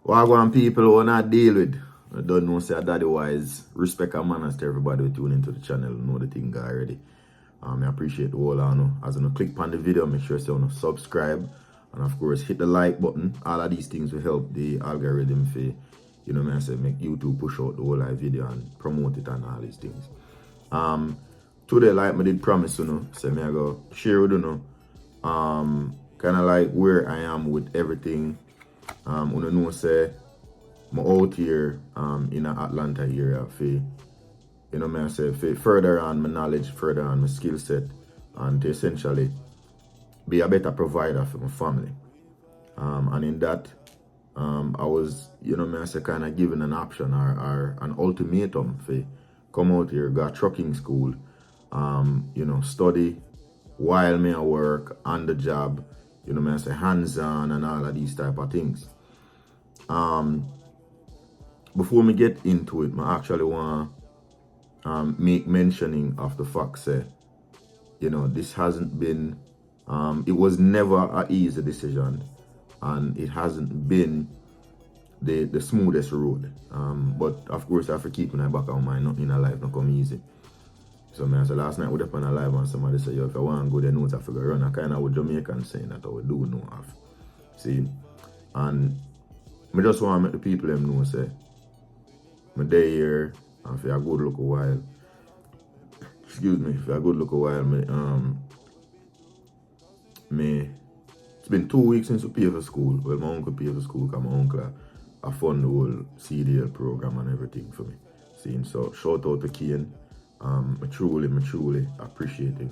Wagwan people who not deal with. I don't know, say daddy wise. Respect and manners to everybody who tune into the channel. Know the thing already. I appreciate the whole know. As you click on the video, make sure you subscribe. And of course hit the like button. All of these things will help the algorithm for, make YouTube push out the whole live video and promote it and all these things. Today, like I did promise, say me I go share with kind of like where I am with everything. Say I'm out here in the Atlanta area for for further on my knowledge, further on my skill set, and to essentially be a better provider for my family. And in that, I was, kind of given an option or an ultimatum for come out here, go to trucking school, study while me at work, on the job, hands-on and all of these type of things. Before me get into it, I actually want make mentioning of the fact that, this hasn't been, it was never an easy decision, and it hasn't been the smoothest road. But of course I have to keep in the back of my mind, nothing in life not come easy. So I said last night we up on a live and somebody said, yo, if I want to go there, notes I figure run. I kind of with Jamaican saying that I would do know of. See? And I just want to make the people them know, say, I'm there here, and for a good look a while. Excuse me, for a good look a while, it's been 2 weeks since we pay for school. Well, my uncle paid for school because my uncle I fund the whole CDL program and everything for me. See? So shout out to Kane. I truly appreciative.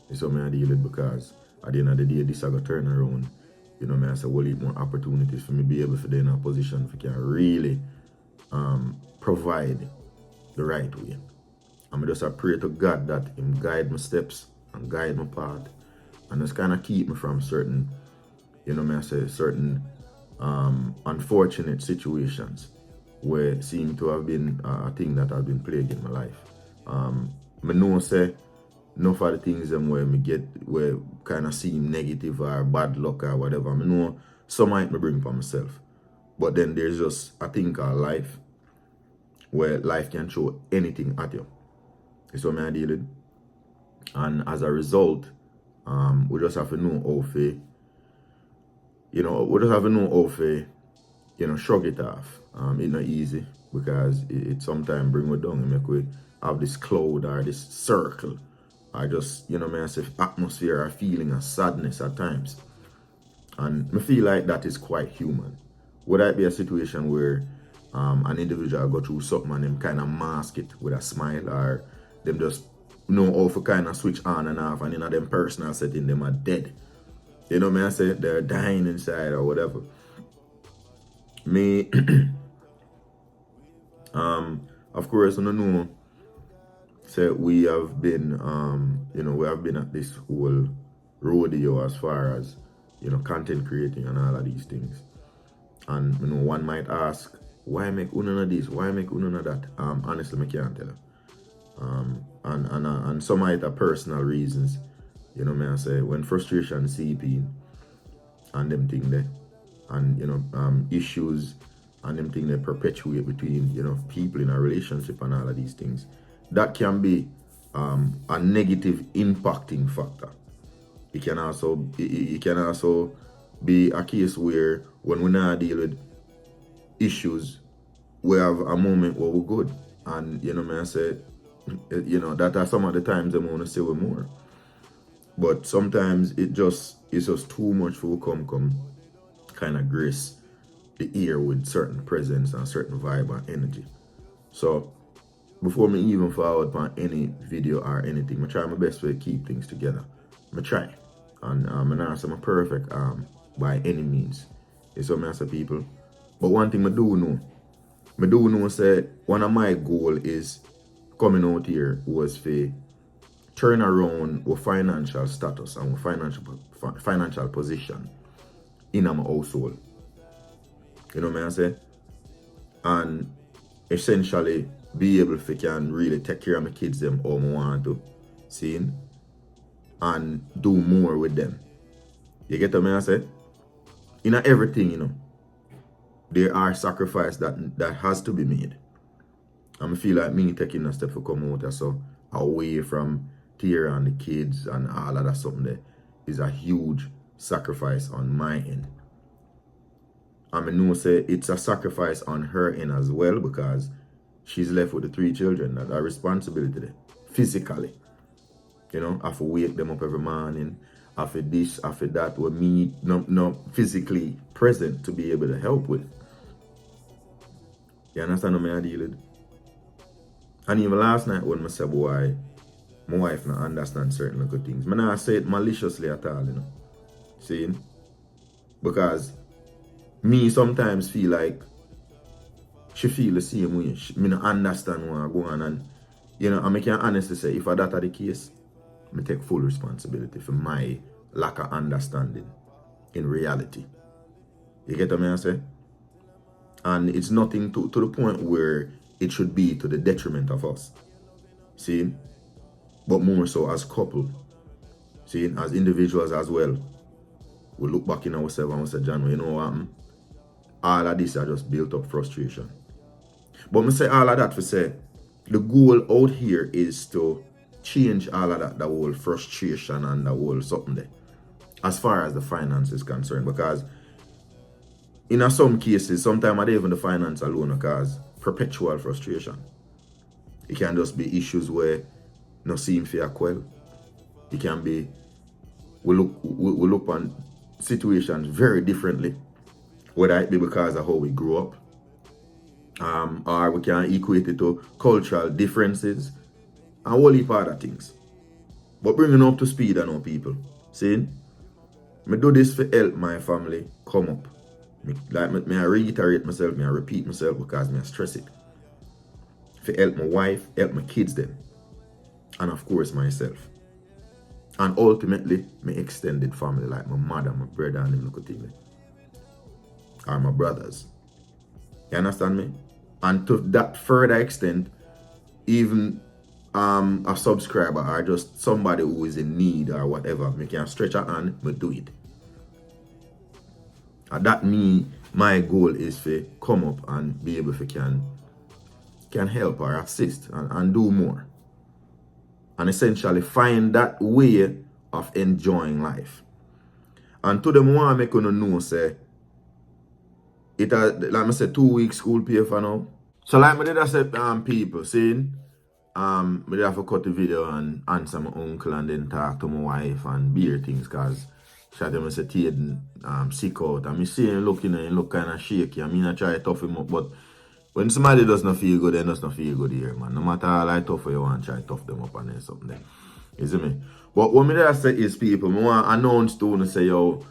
It's something I deal with because at the end of the day, this I got turn around. I say, well, more opportunities for me to be able to be in a position if I can really provide the right way. I'm just pray to God that Him guide my steps and guide my path, and just kind of keep me from certain, certain unfortunate situations where it seem to have been a thing that has been plaguing my life. I know say enough of the things where me get where kind of seem negative or bad luck or whatever. I know some might me bring for myself. But then there's just a thing called life where life can throw anything at you. It's what I deal with. And as a result, we just have to know how to, we just have to know how to, shrug it off. It's not easy because it sometimes bring me down and make we have this cloud or this circle or just, atmosphere or feeling of sadness at times. And I feel like that is quite human. Would that be a situation where an individual go through something and them kind of mask it with a smile, or them just know how to kind of switch on and off, and in them personal setting them are dead? They're dying inside or whatever. Me, of course, I don't know. So we have been, we have been at this whole rodeo as far as, content creating and all of these things. And, one might ask, why make none of this? Why make none of that? Honestly, I can't tell you. And some might have personal reasons. I say, when frustration seep in and them thing there, and, issues and them thing they perpetuate between, people in a relationship and all of these things, that can be a negative impacting factor. It can also be a case where when we now deal with issues, we have a moment where we're good. And I say, that are some of the times I want to say we're more. But sometimes it's just too much for we come kind of grace the ear with certain presence and certain vibe and energy. So before me even forward on any video or anything, I try my best to keep things together. I try. And I'm not saying I'm perfect by any means. It's what I say, people. But one thing I do know say one of my goal is coming out here was to turn around our financial status and our financial position in my household. You know what I say? And essentially be able to can really take care of my kids them how I want to, see, and do more with them. You get what I say? In everything, there are sacrifices that has to be made. I feel like me taking a step to come out so away from Tiera and the kids and all of that something there is a huge sacrifice on my end. I know say it's a sacrifice on her end as well, because she's left with the 3 children. That's a responsibility there, physically. You know, I have to wake them up every morning. After this, after that, with me not physically present to be able to help with. You understand what I deal with? And even last night when I said, boy, my wife not understand certain little things. I not say it maliciously at all, you know. See? Because me sometimes feel like she feel the same way. Me not understand what going on. And, you know, I can honestly say, if that are the case, I take full responsibility for my lack of understanding in reality. You get what I say? And it's nothing to the point where it should be to the detriment of us. See? But more so as couple. See? As individuals as well. We look back in ourselves and we say, John, you know what happened? All of this are just built up frustration. But I say all of that to say, the goal out here is to change all of that, the whole frustration and the whole something there, as far as the finance is concerned. Because in some cases, sometimes not even the finance alone cause perpetual frustration. It can just be issues where no seem fair quell. It can be we look on situations very differently, whether it be because of how we grew up, or we can equate it to cultural differences and a whole heap of other things. But bringing up to speed, I know people. See, I do this for help my family come up. I reiterate myself, I repeat myself because I stress it. For help my wife, help my kids them. And of course myself. And ultimately, my extended family, like my mother, my brother, and them look thing. Or my brothers. You understand me? And to that further extent, even a subscriber or just somebody who is in need or whatever, me can stretch a hand, me do it. And that my goal is to come up and be able to can help or assist and do more. And essentially find that way of enjoying life. And to them want to make you know, say, it like I said, 2 weeks school pay for now. So like I did I said people saying, I did have to cut the video and answer my uncle and then talk to my wife and beer things, because she had them say Taden sick out. And me seeing looking and look kind of shaky. I mean I try to tough him up, but when somebody does not feel good, they does not feel good here, man. No matter how I tough you want, try to tough them up and then something there. You see me? But what me there say is people, I want to announce to and say, yo,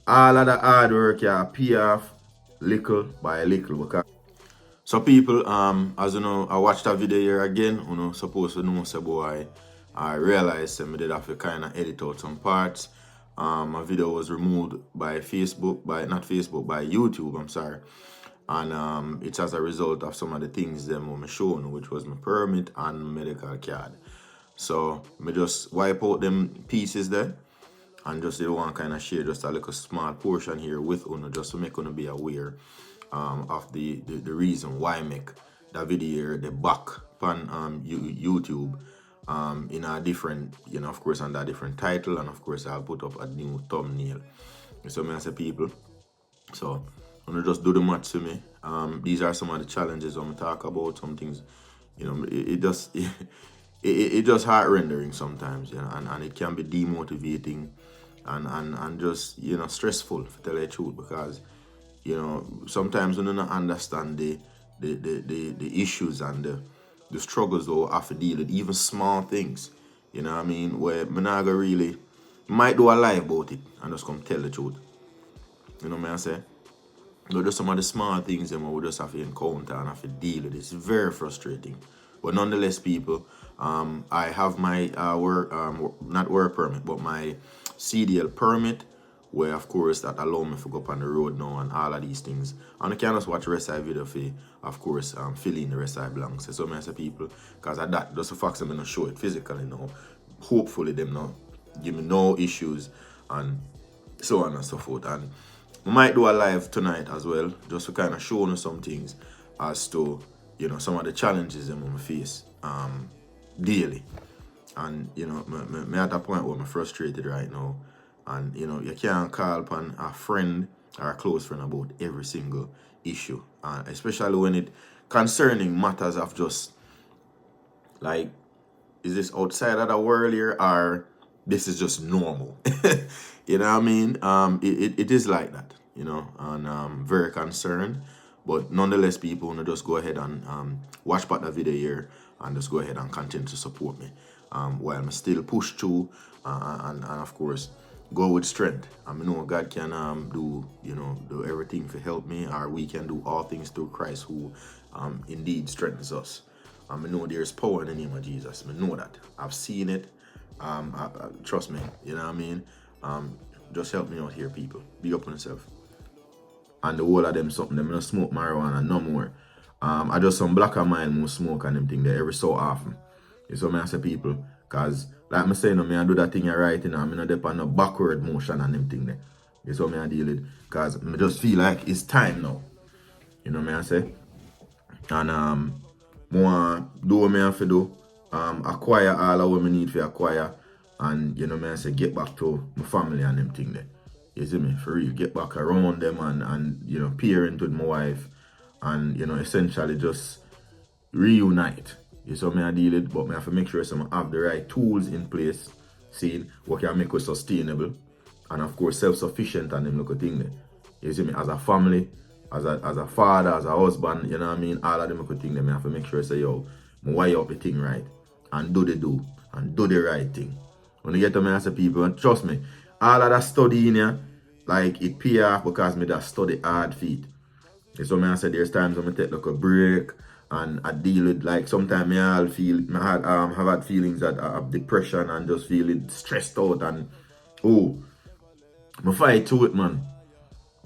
all of the hard work you pay off little by little. Because so people, as you know, I watched that video here again, you know, supposed to know, say, boy, I realized I did have to kind of edit out some parts. My video was removed by Facebook, by YouTube, I'm sorry. And it's as a result of some of the things them were shown, which was my permit and medical card. So I just wipe out them pieces there and just want to kind of share just a little small portion here with you, just to make you be aware of the reason why I make that video here, the back on YouTube in a different, you know, of course under a different title, and of course I'll put up a new thumbnail. So me as a people, so I'm gonna just do the math to me. These are some of the challenges I'm gonna talk about. Some things, you know, it just heart rendering sometimes, you know, and it can be demotivating and just, you know, stressful, to tell you the truth, because, you know, sometimes when you don't understand the issues and the struggles though I have to deal with, even small things, you know what I mean, where I'm not gonna really might do a lie about it and just come tell the truth. You know what I say? But just some of the small things that we just have to encounter and have to deal with. It's very frustrating. But nonetheless, people, I have my not work permit, but my CDL permit, where of course that allow me to go up on the road now and all of these things. And I can just watch the rest of the video for, of course, fill in the rest of the blanks. So many people, because of that, just the fact I'm going to show it physically now. Hopefully them now give me no issues and so on and so forth. And we might do a live tonight as well, just to kind of show you some things as to, you know, some of the challenges that I face daily. And, you know, me at a point where I'm frustrated right now. And, you know, you can't call upon a friend or a close friend about every single issue. Especially when it concerning matters of just, like, is this outside of the world here or this is just normal? You know what I mean? It is like that, you know, and I'm very concerned. But nonetheless, people, want to just go ahead and watch back the video here and just go ahead and continue to support me while I still push through and of course, go with strength. I know God can do everything to help me, or we can do all things through Christ who indeed strengthens us. I know there's power in the name of Jesus. I know that. I've seen it. Trust me, you know what I mean? Just help me out here, people. Big up on yourself. And the whole of them something, them don't smoke marijuana no more. I just some black and mild more smoke and them thing there every so often. You see what I say, people? Cause like I say, no, I do that thing right, you know, I'm not depend on no backward motion and them thing there. You see what I deal with? Cause I just feel like it's time now. You know what I say? And more do what I have to do. Acquire all of what I need to acquire. And you know I say, get back to my family and them thing there. You see me? For real. Get back around them and you know, parent with my wife. And you know, essentially just reunite. You see what I deal with? But I have to make sure I have the right tools in place. See what can make us sustainable. And of course self-sufficient and them look of thing there. You see me? As a family, as a father, as a husband, you know what I mean? All of them look of thing there. I have to make sure I say, yo, I wire up the thing right. And do the right thing. When you get to me as a people, and trust me, all of that studying here, like it pay off because me that study hard feet. So I said there's times when I take like a break and I deal with, like, sometimes have had feelings that I have depression and just feeling stressed out and I fight through it, man.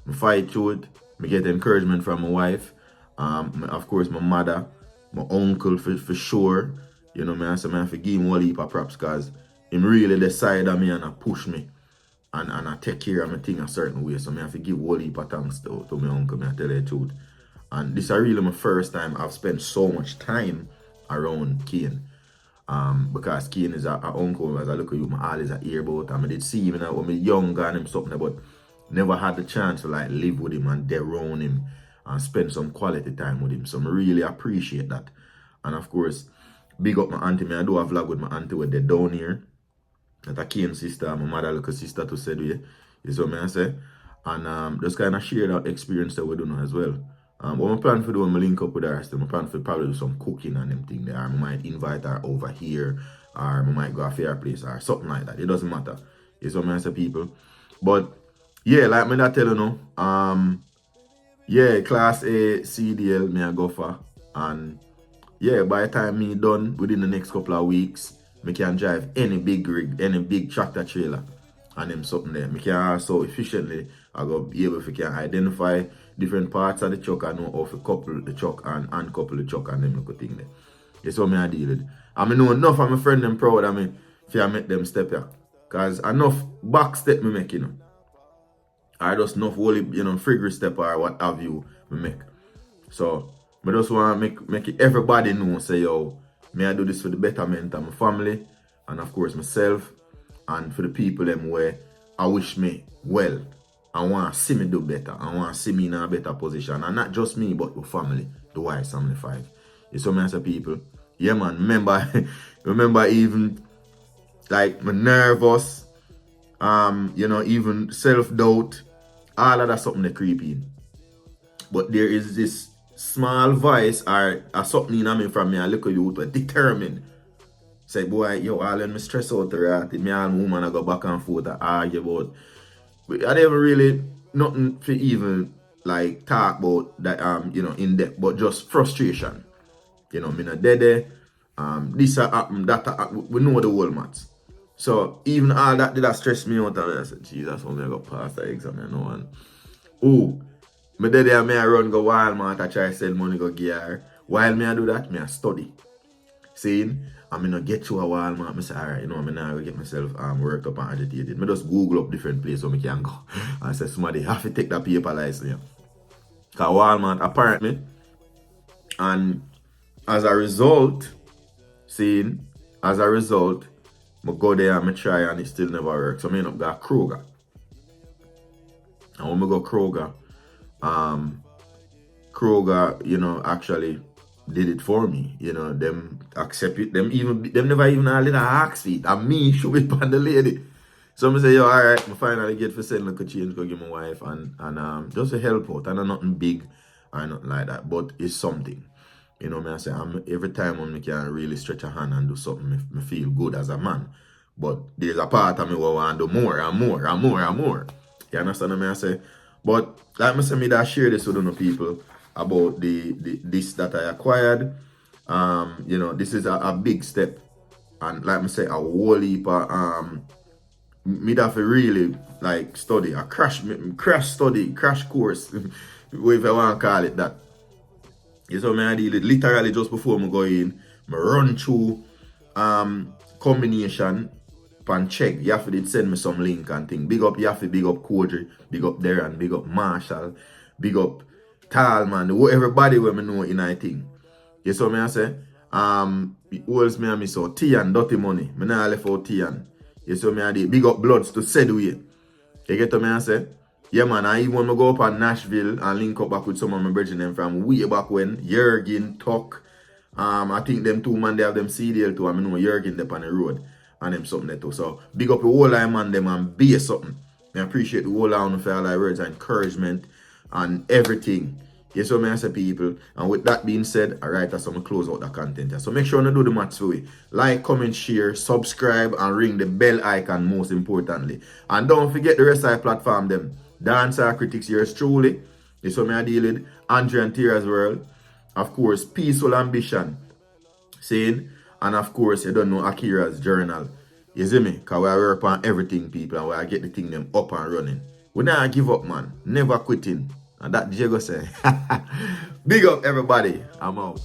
I fight through it. I get encouragement from my wife, of course my mother, my uncle for sure. You know, I have to give him a heap of props because him really decide on me and I push me. And I take care of my thing a certain way. So I have to give a whole heap of thanks to my uncle, I tell you the truth. And this is really my first time I've spent so much time around Kane. Because Kane is a uncle, as I look at you, my always a hear about. I did see him when I was younger and him something, but never had the chance to like live with him and there around him and spend some quality time with him. So I really appreciate that. And of course, big up my auntie. I do a vlog with my auntie where they're down here. That a Kane's sister, my mother look a sister to say, you see what I say? And just kind of share that experience that we do now as well. What I plan for doing, I link up with her, I plan for probably do some cooking and them thing there. I might invite her over here, or I might go to a place or something like that. It doesn't matter. You see what I say, people? But yeah, like me that tell you now, yeah, class A CDL me I go for. And yeah, by the time me done within the next couple of weeks, me can drive any big rig, any big tractor trailer and them something there. Me can also efficiently I go be able to can identify different parts of the truck and know how to couple the truck and uncouple the truck and them little thing there. That's what me I deal with. I know enough of my friend them proud of me if I make them step here. Cause enough back step me make, you know. Or just enough wholly, you know, figure step or what have you me make. So I just want to make everybody know, say, yo, may I do this for the betterment of my family and of course myself and for the people them where I wish me well. I want to see me do better. I want to see me in a better position. And not just me, but the family, the Wise Family 5. You see me as a people? Yeah, man. Remember even like my nervous, you know, even self-doubt, all of that something that creep in. But there is this small voice or something in me from me, I look at you to determine. Say, boy, yo, all when me stress out right, me and woman I go back and forth and argue about. But I never really nothing for even like talk about that you know, in depth, but just frustration. You know, me not dead this happen, that happen, we know the whole maths. So even all that did that stress me out and I said, Jesus, how me I got past the exam, you know, and me dead there, me I run go Walmart, I try to sell money, go gear. While me I do that, me I study. See? I'm gonna get to a Walmart. I say, alright, you know, I'm not gonna get myself worked up and agitated. I just Google up different places where I can go. And I say, somebody have to take that paper license. Yeah. Because Walmart apparently, and as a result, I go there and I try and it still never works. So I end up got Kroger. And when I go Kroger, you know, actually did it for me. You know, them accept it. Them never even a little ask it. And me show it on the lady. So I say, yo, alright, I finally get for send like a change to give my wife and just to help out. And nothing big or nothing like that. But it's something. You know, I say, every time when I can really stretch a hand and do something, I feel good as a man. But there's a part of me where I want to do more and more and more and more. You understand what I say? But like I say, me that share this with other people about this that I acquired. You know, this is a big step. And like I say, a whole heap of, me have to really like study, a crash course, if I want to call it that. You know, I did it literally just before I go in. I run through combination and check. Yaffy did send me some link and thing. Big up Yaffy, big up Kodri, big up Darren, big up Marshall, big up Talman, everybody where me know in I thing. You saw me I say? Who else me and me saw? Tian, dirty money. Me nah left out Tian. You saw me I did big up Bloods to Sedway. You get to me I say? Yeah, man, I even want to go up at Nashville and link up back with some of my brethren from way back when. Jurgen, Tuck. I think them two man, they have them CDL too. I know Jurgen up on the road. And them something there too. So, big up the whole line, man, them and be something. I appreciate the whole line for all the words of encouragement and everything. Yes, so I say people. And with that being said, alright, that's how I close out the content. So make sure you do the match for you. Like, comment, share, subscribe, and ring the bell icon most importantly. And don't forget the rest of the platform them. Dancehall Critics, yours truly. This is what I deal with. Andre&Tiera World. Of course, Peaceful Ambition. Saying, and of course, you don't know Akira's journal. You see me? Because we work on everything, people, and we get the thing them up and running. We not give up, man. Never quitting. And that Diego say. Big up, everybody. I'm out.